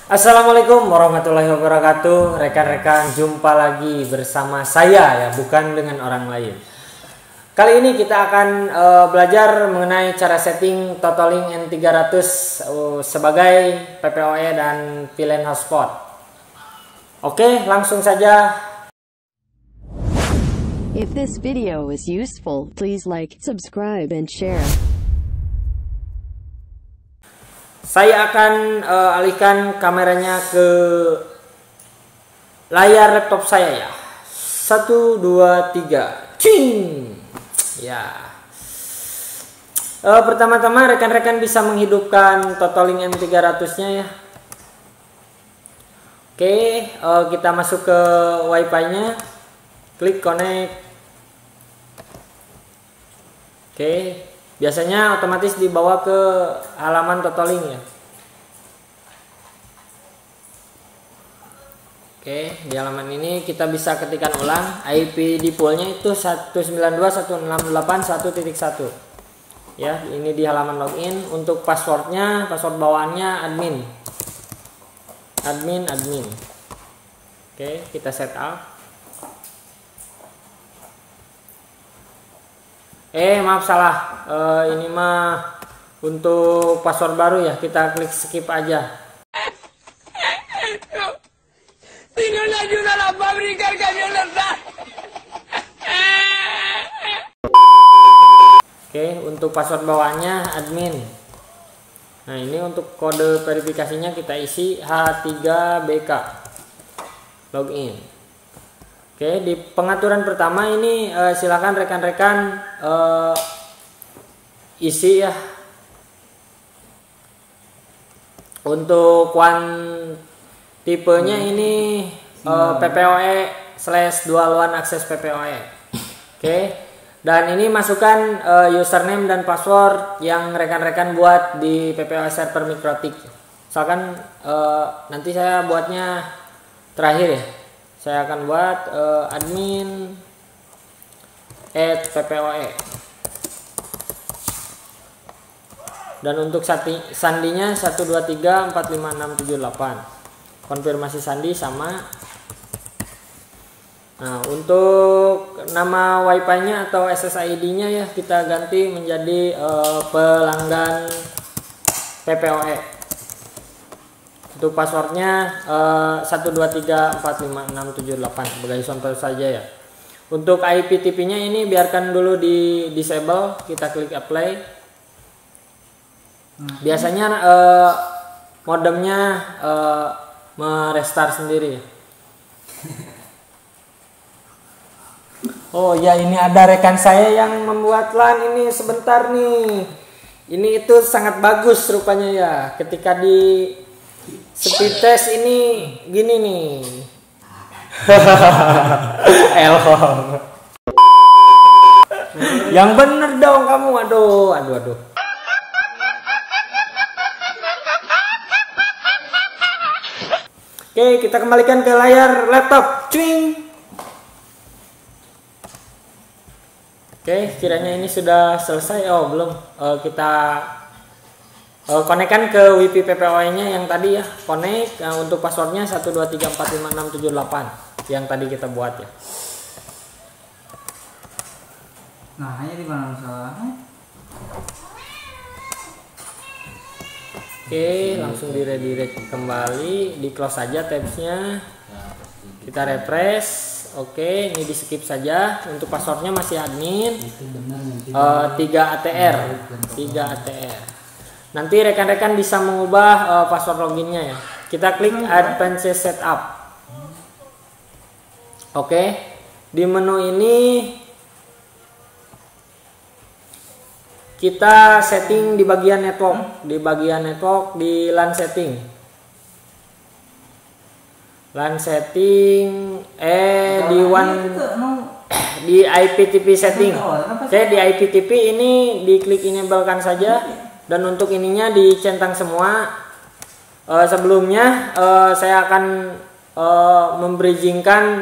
Assalamualaikum warahmatullahi wabarakatuh. Rekan-rekan, jumpa lagi bersama saya ya, bukan dengan orang lain. Kali ini kita akan belajar mengenai cara setting Totalink N300 sebagai PPOE dan VLAN hotspot. Oke, langsung saja. If this video is useful, please like, subscribe, and share. Saya akan alihkan kameranya ke layar laptop saya ya. 1, 2, 3. Cing. Ya. Pertama-tama rekan-rekan bisa menghidupkan Totalink N300-nya ya. Oke, kita masuk ke Wi-Fi-nya. Klik connect. Oke. Biasanya otomatis dibawa ke halaman Totalink ya. Oke, di halaman ini kita bisa ketikkan ulang IP defaultnya itu 192.168.1.1 ya. Ini di halaman login. Untuk passwordnya, password bawaannya admin. Oke, kita setup. Maaf salah, ini mah untuk password baru ya, kita klik skip aja. Oke, untuk password bawaannya admin. Nah, ini untuk kode verifikasinya kita isi H3BK login. Oke, di pengaturan pertama ini silakan rekan-rekan isi ya. Untuk tipenya ini PPOE/dual one access PPOE. Oke, dan ini masukkan username dan password yang rekan-rekan buat di PPOE server Mikrotik. Misalkan nanti saya buatnya terakhir ya. Saya akan buat admin @ppoe. Dan untuk sandinya 123456778. Konfirmasi sandi sama. Nah, untuk nama Wi-Fi-nya atau SSID-nya ya kita ganti menjadi pelanggan PPOE. Untuk passwordnya 123456778 sebagai contoh saja ya. Untuk IPTP-nya ini biarkan dulu di disable, kita klik apply. Biasanya modemnya merestart sendiri. Oh ya, ini ada rekan saya yang membuat LAN ini sebentar nih. Ini itu sangat bagus rupanya ya. Ketika di speed test ini gini nih. Elhong. Yang bener dong kamu, aduh. Oke, kita kembalikan ke layar laptop. Cuing. Oke, kiranya ini sudah selesai. Oh, belum. Kita konekkan ke WiFi PPOE-nya yang tadi ya. Connect. Untuk passwordnya 123456778 yang tadi kita buat ya. Nah, hanya di mana masalahnya? Oke, langsung di redirect kembali, di close saja tabsnya. Kita refresh. Oke, ini di skip saja. Untuk passwordnya masih admin. 3 ATR. Nanti rekan-rekan bisa mengubah password loginnya ya. Kita klik Advanced Setup. Oke, di menu ini kita setting di bagian network, di LAN setting. Di IPTP setting. Oke, di IPTP ini diklik enablekan saja. Dan untuk ininya dicentang semua. Sebelumnya saya akan membridgingkan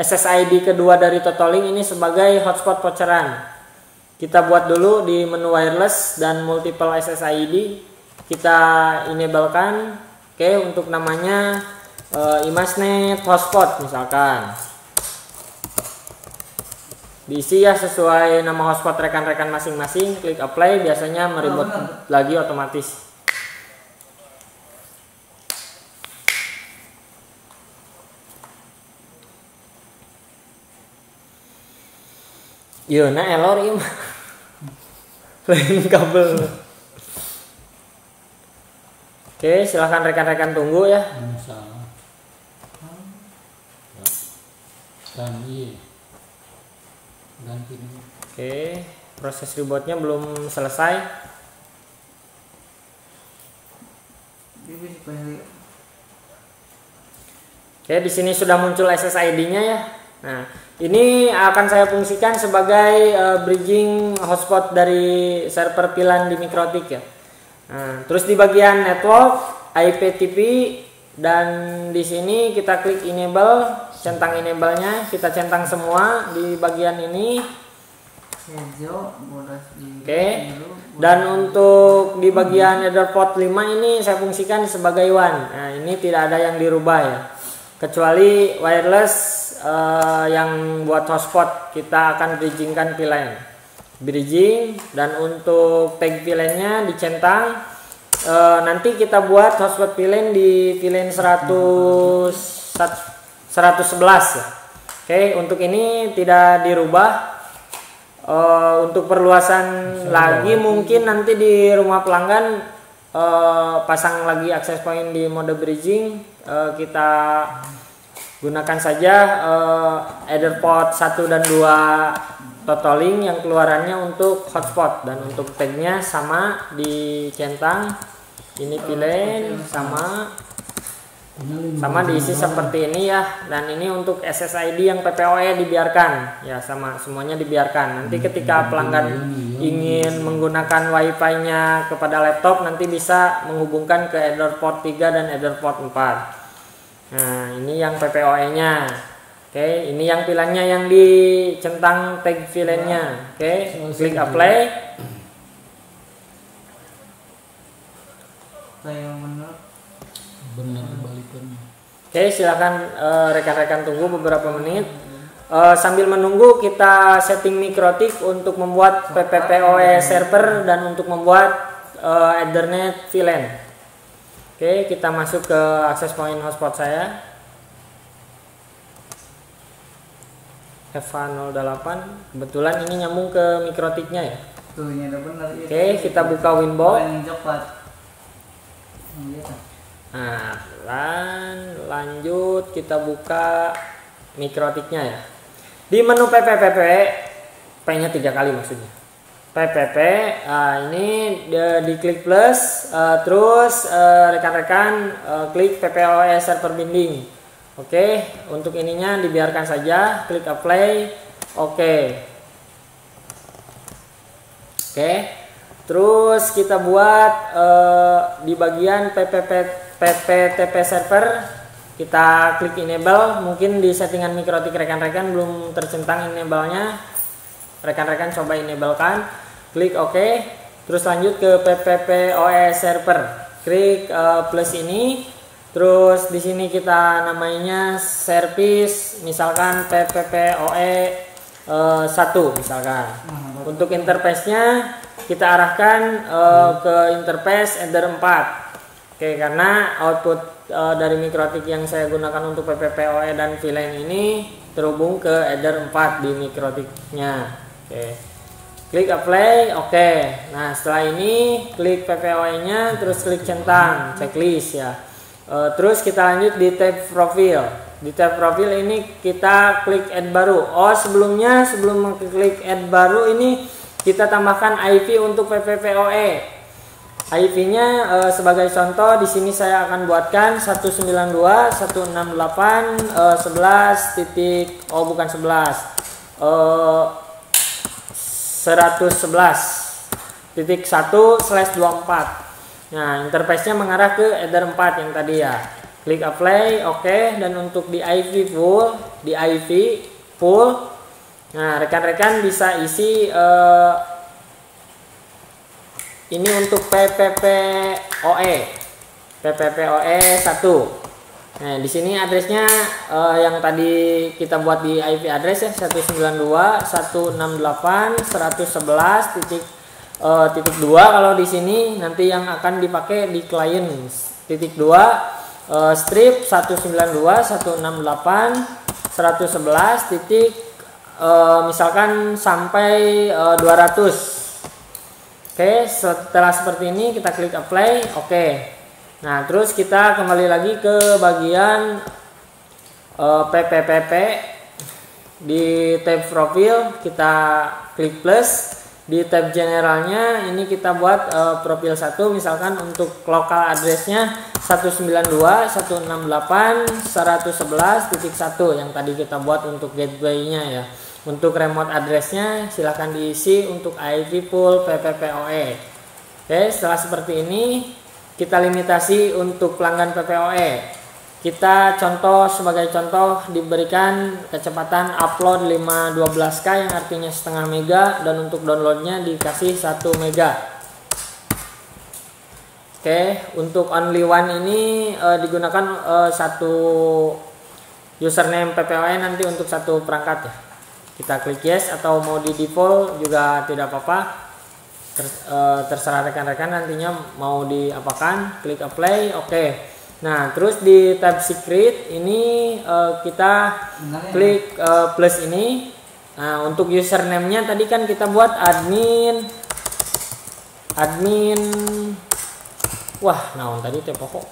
SSID kedua dari Totalink ini sebagai hotspot voucheran. Kita buat dulu di menu wireless dan multiple SSID. Kita enablekan. Oke, untuk namanya IMAXNet hotspot misalkan. Diisi ya sesuai nama hotspot rekan-rekan masing-masing, klik apply, biasanya meribut lagi otomatis. Yo, nah error ini lain kabel. Oke, silahkan rekan-rekan tunggu ya. Oke, proses rebootnya belum selesai. Oke, di sini sudah muncul SSID-nya ya. Nah, ini akan saya fungsikan sebagai bridging hotspot dari server VLAN di Mikrotik ya. Nah, terus di bagian network, IPTV, dan di sini kita klik enable, centang enable-nya, kita centang semua di bagian ini. Oke. Dan untuk di bagian header port 5 ini saya fungsikan sebagai WAN. Nah, ini tidak ada yang dirubah ya. Kecuali wireless yang buat hotspot kita akan bridgingkan VLAN. Bridging, dan untuk tag VLAN-nya dicentang. Nanti kita buat hotspot VLAN di VLAN 111 ya. Oke, untuk ini tidak dirubah. Untuk perluasan lagi mungkin nanti di rumah pelanggan pasang lagi access point di mode bridging, kita gunakan saja header port 1 dan 2 totaling yang keluarannya untuk hotspot, dan untuk tagnya sama dicentang. Ini VLAN sama diisi seperti ini ya. Dan ini untuk SSID yang PPOE dibiarkan ya, sama semuanya dibiarkan. Nanti ketika pelanggan ingin menggunakan wifi-nya kepada laptop, nanti bisa menghubungkan ke header port 3 dan header port 4. Nah, ini yang PPOE-nya. Oke, ini yang VLAN-nya yang dicentang tag VLAN-nya. Oke, klik apply. Oke, silakan rekan-rekan tunggu beberapa menit. Sambil menunggu kita setting Mikrotik untuk membuat PPPoE server dan untuk membuat Ethernet VLAN. Oke, kita masuk ke access point hotspot saya. Eva 08, kebetulan ini nyambung ke Mikrotiknya ya. Tuh, ini ada benar. Oke, kita buka Winbox. Nah, lanjut kita buka Mikrotiknya ya. Di menu PPPP, P-nya 3 kali maksudnya. PPP, ini diklik plus, terus rekan-rekan klik PPOE server binding. Oke, untuk ininya dibiarkan saja, klik apply. Oke, terus kita buat di bagian PPTP server, kita klik enable. Mungkin di settingan Mikrotik rekan-rekan belum tercentang enable-nya, rekan-rekan coba enable-kan, klik OK. Terus lanjut ke PPPoE server, klik plus ini. Terus di sini kita namanya service, misalkan PPPoE 1 misalkan. Untuk interface-nya kita arahkan ke interface header 4. Oke, karena output dari Mikrotik yang saya gunakan untuk PPPoE dan VLAN ini terhubung ke header 4 di Mikrotiknya. Oke. Klik apply, oke. Nah, setelah ini klik PPOE-nya, terus klik centang checklist ya. Terus kita lanjut di tab profil. Di tab profil ini kita klik add baru. Sebelumnya sebelum mengklik add baru ini kita tambahkan IP untuk PPPoE. IP-nya sebagai contoh di sini saya akan buatkan 111.1.1.1/24. Nah, interface-nya mengarah ke header 4 yang tadi ya. Klik apply, oke. Dan untuk di IV full, nah rekan-rekan bisa isi ini untuk PPPoE. PPPoE 1. Nah, di sini addressnya yang tadi kita buat di IP address ya, 192.168.111.2. Kalau di sini nanti yang akan dipakai di client titik 2 strip 192.168.111 titik misalkan sampai 200. Oke, setelah seperti ini kita klik apply. Oke. Nah, terus kita kembali lagi ke bagian PPPP. Di tab profil kita klik plus. Di tab generalnya ini kita buat profil 1, misalkan untuk lokal addressnya 192.168.111.1 yang tadi kita buat untuk gateway-nya ya. Untuk remote addressnya silahkan diisi untuk IP pool PPPoE. Oke, setelah seperti ini kita limitasi untuk pelanggan PPoE. Kita sebagai contoh diberikan kecepatan upload 512K yang artinya setengah mega, dan untuk downloadnya dikasih 1 mega. Oke, untuk only one ini digunakan satu username PPoE nanti untuk satu perangkat ya. Kita klik yes, atau mau di default juga tidak apa-apa. Terserah rekan-rekan nantinya mau diapakan. Klik apply. Oke. Nah, terus di tab secret ini kita klik plus ini. Nah, untuk username-nya tadi kan kita buat admin. Wah, naon tadi teh pokok.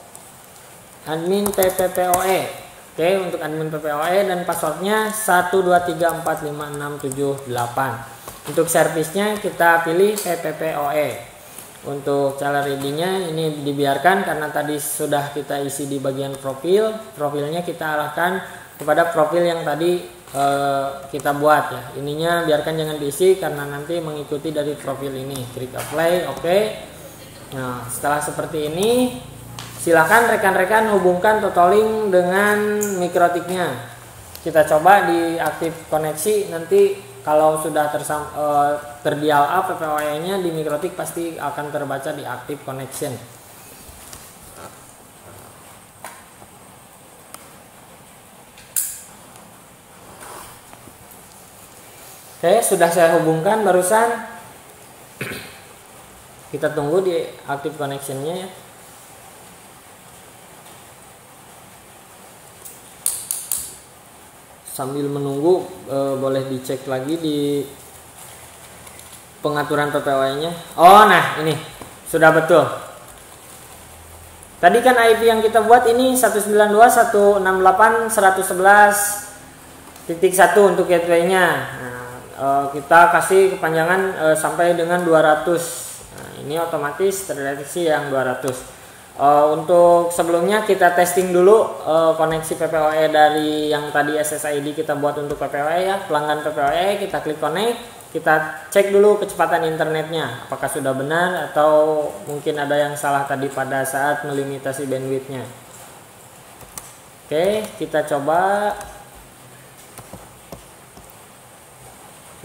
Admin PPPoE. Oke, untuk admin PPoE dan passwordnya 123456778. Untuk servisnya kita pilih PPPoE. Untuk cara readingnya ini dibiarkan karena tadi sudah kita isi di bagian profil. Profilnya kita arahkan kepada profil yang tadi kita buat ya. Ininya biarkan jangan diisi karena nanti mengikuti dari profil ini. Klik apply. Oke. Nah, setelah seperti ini silakan rekan-rekan hubungkan Totalink dengan mikrotiknya. Kita coba di aktif koneksi, nanti kalau sudah terdial up PPoE-nya di mikrotik pasti akan terbaca di aktif connection. Oke, sudah saya hubungkan barusan. Kita tunggu di aktif connection-nya ya. Sambil menunggu boleh dicek lagi di pengaturan PPoE-nya. Oh, nah ini sudah betul. Tadi kan IP yang kita buat ini 192.168.111.1 untuk gateway-nya. Nah, kita kasih kepanjangan sampai dengan 200. Nah, ini otomatis terdeteksi yang 200. Untuk sebelumnya kita testing dulu koneksi PPoE dari yang tadi SSID kita buat untuk PPoE ya, pelanggan PPoE. Kita klik connect, kita cek dulu kecepatan internetnya apakah sudah benar atau mungkin ada yang salah tadi pada saat melimitasi bandwidthnya. Oke, kita coba.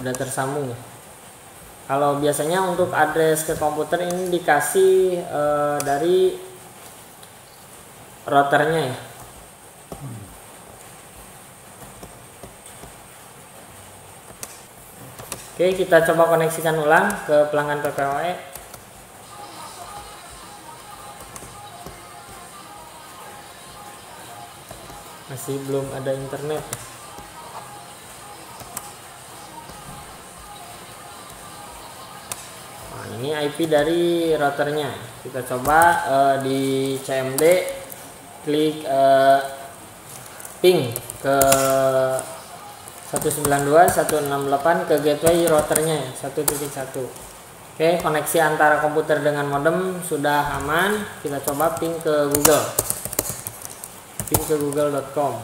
Sudah tersambung ya. Kalau biasanya untuk address ke komputer ini dikasih dari routernya ya. Oke, kita coba koneksikan ulang ke pelanggan PPoE. Masih belum ada internet. Nah, ini IP dari routernya. Kita coba di CMD klik ping ke 192.168 ke gateway routernya 1.1. Oke, koneksi antara komputer dengan modem sudah aman. Kita coba ping ke Google. Ping ke google.com.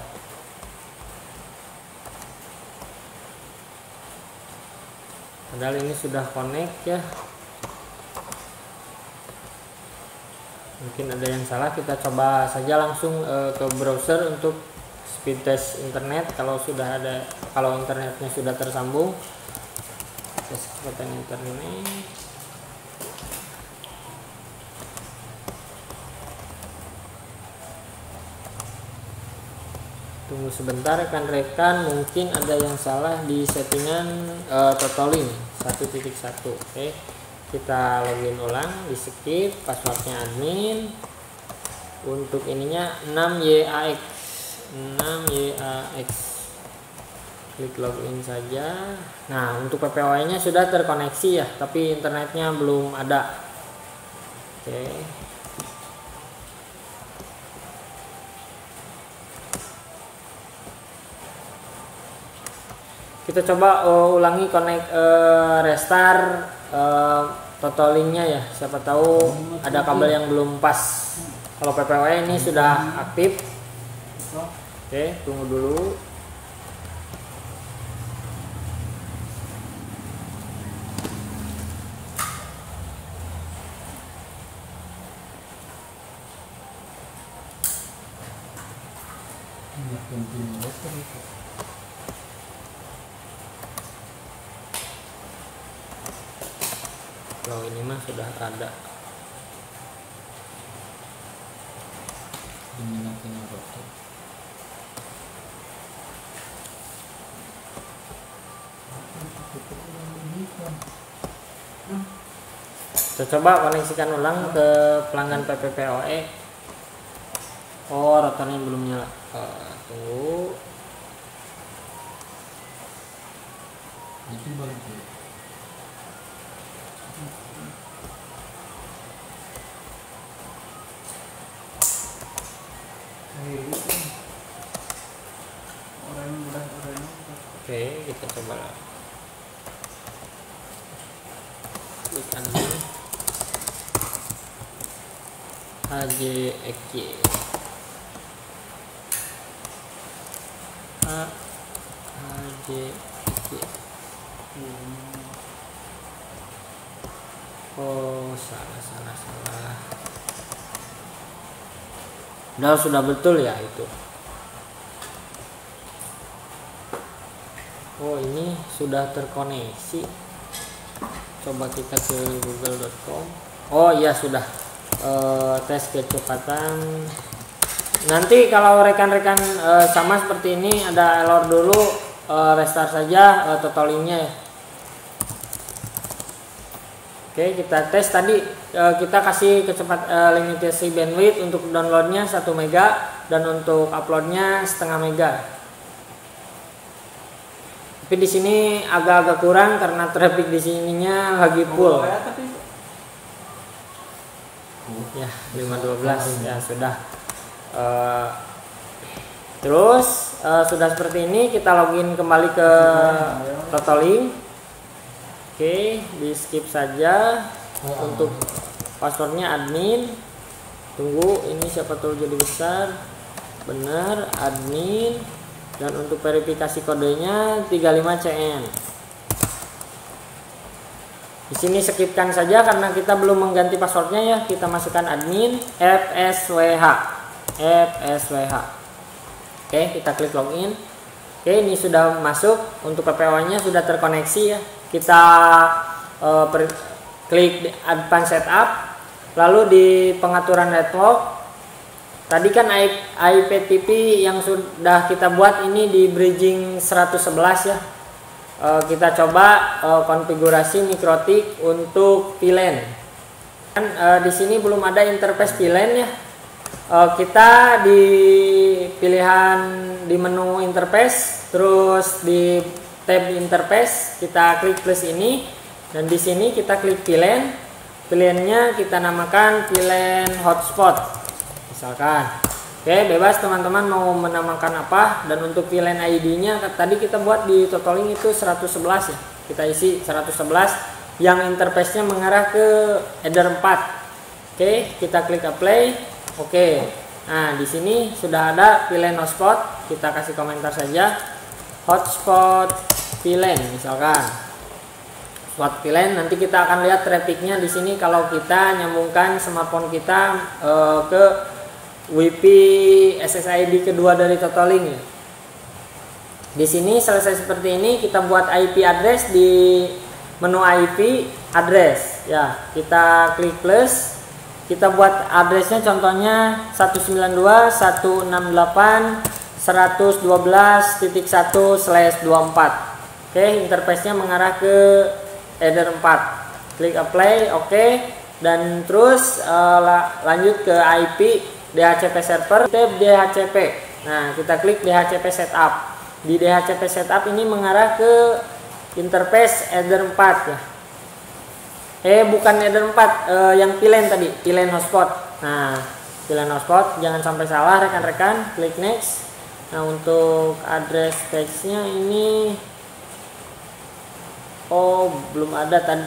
Padahal ini sudah connect ya. Mungkin ada yang salah, kita coba saja langsung ke browser untuk speed test internet. Kalau internetnya sudah tersambung, tes kecepatan internet. Tunggu sebentar rekan-rekan, mungkin ada yang salah di settingan totaling 1.1. Oke, kita login ulang, di skip passwordnya admin. Untuk ininya 6YAX, klik login saja. Nah, untuk PPOE nya sudah terkoneksi ya, tapi internetnya belum ada. Oke, kita coba ulangi restart totalingnya ya, siapa tahu ada kabel yang belum pas. Kalau PPOE ini sudah aktif. Oke, tunggu dulu. Kalau ini mah sudah ada. Kita coba koneksikan ulang ke pelanggan PPPoE. Oh, rotornya belum nyala. Tunggu. Oke, kita coba klik admin HJXY HJXY. Oh, salah. Sudah betul ya itu. Oh, ini sudah terkoneksi. Coba kita ke google.com. Oh iya, sudah. Tes kecepatan. Nanti kalau rekan-rekan sama seperti ini ada error dulu, restart saja totalingnya ya. Oke, kita tes tadi. Kita kasih limitasi bandwidth untuk downloadnya 1 mega dan untuk uploadnya 0,5 mega. Tapi di sini agak-agak kurang karena traffic di sininya lagi full. Ya, 512 ya sudah. Terus sudah seperti ini, kita login kembali ke totaling. Oke, di skip saja. Untuk passwordnya admin. Tunggu, ini siapa tahu jadi besar. Benar, admin. Dan untuk verifikasi kodenya 35CN. Di sini skipkan saja karena kita belum mengganti passwordnya ya. Kita masukkan admin FSWH. Oke, kita klik login. Oke, ini sudah masuk. Untuk PPO-nya sudah terkoneksi ya. Kita klik di advanced setup. Lalu di pengaturan network. Tadi kan IPTV yang sudah kita buat ini di bridging 111 ya. Kita coba konfigurasi mikrotik untuk VLAN. Kan di sini belum ada interface VLAN ya. Kita di pilihan di menu interface, terus di tab interface kita klik plus ini, dan di sini kita klik VLAN. VLAN-nya kita namakan VLAN hotspot. Misalkan, oke, bebas teman-teman mau menamakan apa. Dan untuk VLAN ID-nya tadi kita buat di totaling itu 111 ya. Kita isi 111 yang interface-nya mengarah ke header 4. Oke, kita klik apply. Oke. Nah, di sini sudah ada VLAN hotspot. Kita kasih komentar saja. Hotspot VLAN misalkan. Hotspot VLAN, nanti kita akan lihat trafficnya di sini kalau kita nyambungkan smartphone kita ke WiFi SSID kedua dari totaling ya. Di sini selesai seperti ini, kita buat IP address di menu IP address ya. Kita klik plus, kita buat addressnya contohnya 192.168.1.1 112.1/24. Oke, interface-nya mengarah ke header 4. Klik apply, oke. Dan terus lanjut ke IP DHCP server, tab DHCP. Nah, kita klik DHCP setup. Di DHCP setup ini mengarah ke interface header 4 ya. Bukan header 4, yang VLAN tadi, VLAN hotspot. Nah, VLAN hotspot jangan sampai salah rekan-rekan. Klik next. Nah, untuk address text-nya ini belum ada tadi.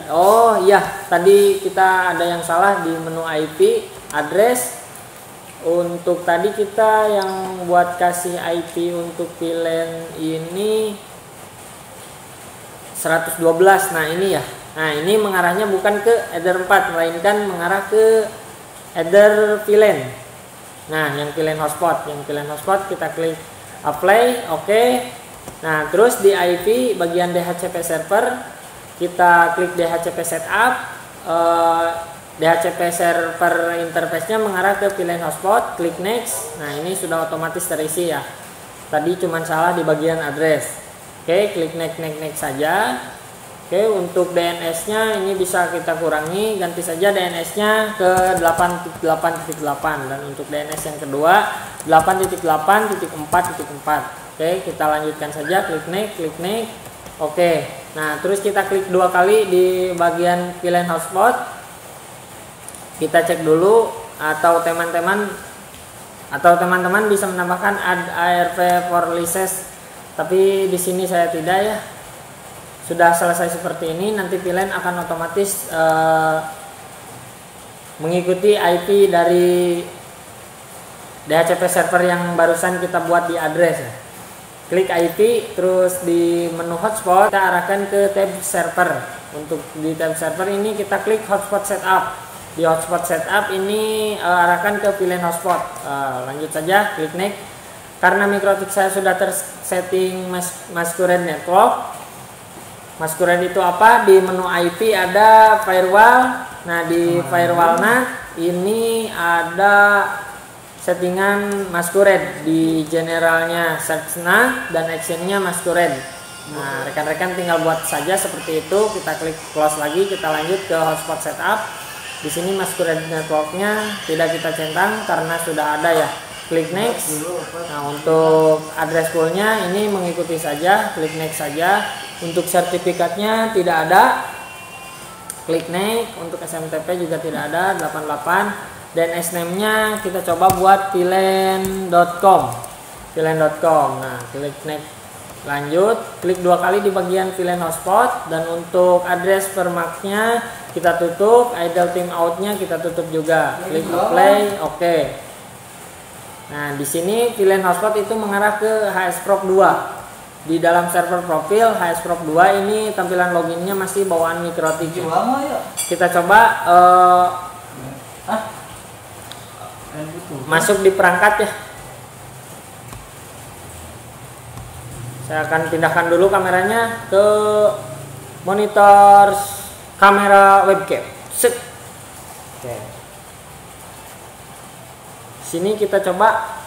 Iya, tadi kita ada yang salah di menu IP address. Untuk tadi kita yang buat kasih IP untuk VLAN ini 112. Nah, ini ya. Nah, ini mengarahnya bukan ke header 4 melainkan mengarah ke header VLAN. Nah, yang VLAN hotspot, kita klik apply, oke. Nah, terus di IP bagian DHCP server kita klik DHCP setup. DHCP server interface-nya mengarah ke VLAN hotspot, klik next. Nah, ini sudah otomatis terisi ya. Tadi cuma salah di bagian address. Oke, klik next saja. Oke, untuk DNS-nya ini bisa kita kurangi, ganti saja DNS-nya ke 8.8.8 dan untuk DNS yang kedua 8.8.4.4. Oke, kita lanjutkan saja, klik next. Oke. Nah, terus kita klik 2 kali di bagian VLAN hotspot. Kita cek dulu atau teman-teman bisa menambahkan add ARP for license, tapi di sini saya tidak ya. Sudah selesai seperti ini, nanti VLAN akan otomatis mengikuti IP dari DHCP server yang barusan kita buat di address ya. Klik IP, terus di menu hotspot kita arahkan ke tab server. Untuk di tab server ini kita klik hotspot setup. Di hotspot setup ini arahkan ke VLAN hotspot. Lanjut saja, klik next. Karena MikroTik saya sudah tersetting Masquerade Network. Masquerade itu apa? Di menu IP ada firewall. Nah, di firewallnya ini ada settingan Masquerade, di generalnya search-nya dan actionnya Masquerade. Nah, rekan-rekan tinggal buat saja seperti itu. Kita klik close lagi, kita lanjut ke hotspot setup. Di sini Masquerade networknya tidak kita centang karena sudah ada ya. Klik next. Nah, untuk address poolnya ini mengikuti saja, klik next saja. Untuk sertifikatnya tidak ada, klik next. Untuk SMTP juga tidak ada, 88. Dan name-nya kita coba buat VLAN.com. Nah, klik next. Lanjut, klik 2 kali di bagian VLAN hotspot. Dan untuk address permarknya kita tutup, idle timeout-nya kita tutup juga. Klik apply, oke. Nah, di sini VLAN hotspot itu mengarah ke HSProp 2. Di dalam server profil HSProp 2 ini tampilan loginnya masih bawaan MikroTik. Kita coba masuk di perangkat ya. Saya akan pindahkan dulu kameranya ke monitor kamera webcam. Set. Oke. Sini kita coba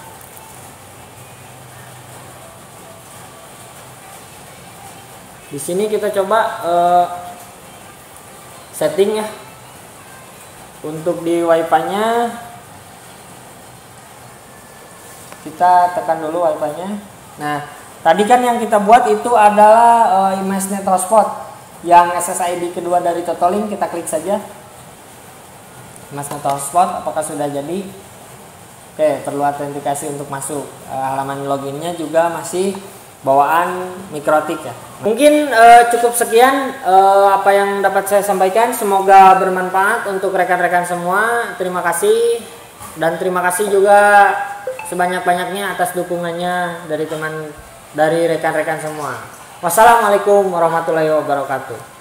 di sini kita coba setting ya. Untuk di wifi-nya kita tekan dulu wifi-nya. Nah, tadi kan yang kita buat itu adalah Image Net Hotspot yang SSID kedua dari Totolink. Kita klik saja Image Net Hotspot, apakah sudah jadi. Oke, perlu autentikasi untuk masuk. Halaman loginnya juga masih bawaan MikroTik ya. Mungkin cukup sekian apa yang dapat saya sampaikan. Semoga bermanfaat untuk rekan-rekan semua. Terima kasih, dan terima kasih juga sebanyak-banyaknya atas dukungannya dari rekan-rekan semua. Wassalamualaikum warahmatullahi wabarakatuh.